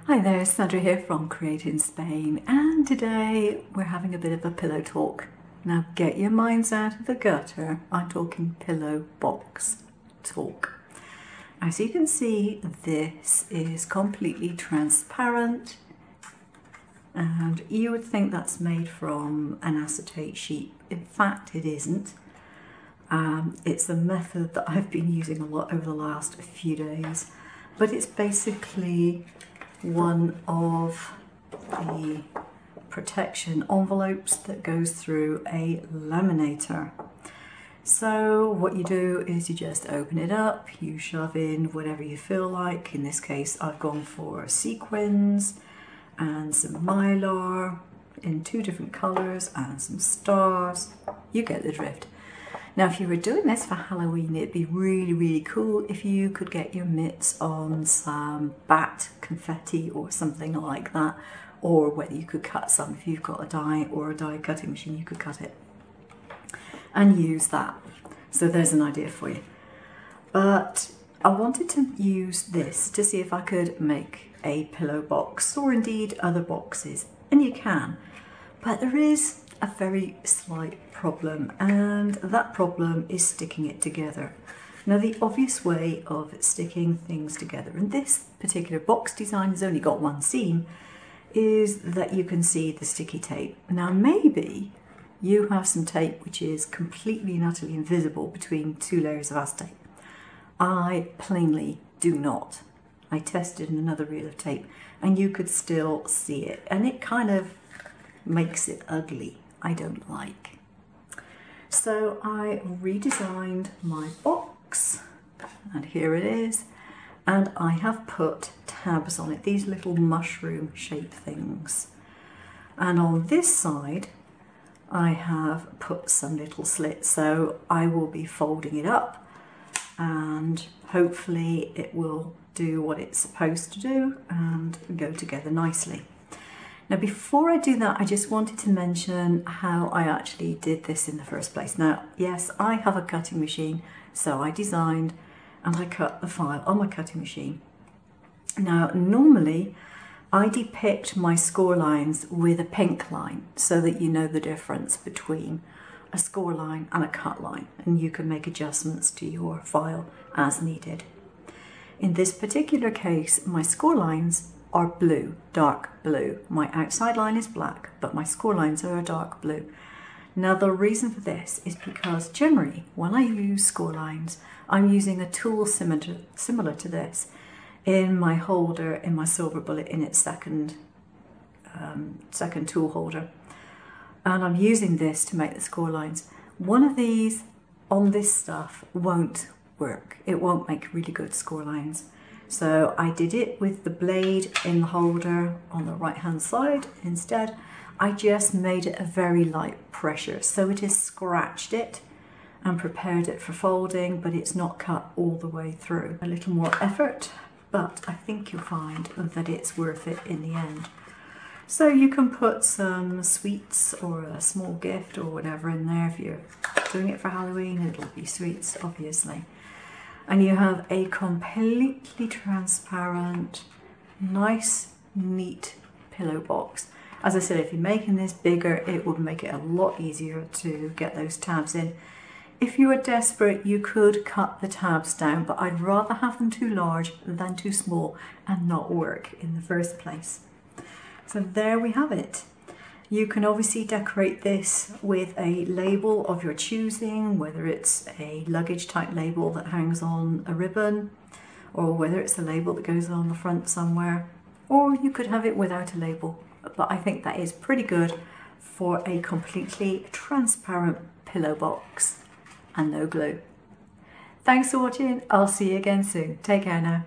Hi there, Sandra here from createinspain, and today we're having a bit of a pillow talk. Now get your minds out of the gutter, I'm talking pillow box talk. As you can see, this is completely transparent, and you would think that's made from an acetate sheet. In fact, it isn't. It's a method that I've been using a lot over the last few days, but it's basically one of the protection envelopes that goes through a laminator. So what you do is you just open it up, you shove in whatever you feel like. In this case I've gone for sequins and some mylar in 2 different colours and some stars. You get the drift. Now, if you were doing this for Halloween, it'd be really cool if you could get your mitts on some bat confetti or something like that, or whether you could cut some. If you've got a die or a die cutting machine, you could cut it and use that. So there's an idea for you. But I wanted to use this to see if I could make a pillow box, or indeed other boxes, and you can. But there is a very slight problem, and that problem is sticking it together. Now, the obvious way of sticking things together, and this particular box design has only got one seam, is that you can see the sticky tape. Now, maybe you have some tape which is completely and utterly invisible between 2 layers of acetate. I plainly do not. I tested another reel of tape and you could still see it, and it kind of makes it ugly. I don't like. So I redesigned my box, and here it is, and I have put tabs on it, these little mushroom shaped things. And on this side I have put some little slits, so I will be folding it up and hopefully it will do what it's supposed to do and go together nicely. Now, before I do that, I just wanted to mention how I actually did this in the first place. Now, yes, I have a cutting machine, so I designed and I cut the file on my cutting machine. Now, normally I depict my score lines with a pink line so that you know the difference between a score line and a cut line, and you can make adjustments to your file as needed. In this particular case, my score lines are blue, dark blue. My outside line is black, but my score lines are a dark blue. Now, the reason for this is because generally when I use score lines, I'm using a tool similar to this in my holder, in my silver bullet, in its second tool holder. And I'm using this to make the score lines. One of these on this stuff won't work. It won't make really good score lines. So I did it with the blade in the holder on the right hand side. Instead, I just made it a very light pressure, so it has scratched it and prepared it for folding, but it's not cut all the way through. A little more effort, but I think you'll find that it's worth it in the end. So you can put some sweets or a small gift or whatever in there. If you're doing it for Halloween, it'll be sweets, obviously. And you have a completely transparent, nice, neat pillow box. As I said, if you're making this bigger, it would make it a lot easier to get those tabs in. If you were desperate, you could cut the tabs down, but I'd rather have them too large than too small and not work in the first place. So there we have it. You can obviously decorate this with a label of your choosing, whether it's a luggage type label that hangs on a ribbon, or whether it's a label that goes on the front somewhere, or you could have it without a label. But I think that is pretty good for a completely transparent pillow box and no glue. Thanks for watching. I'll see you again soon. Take care now.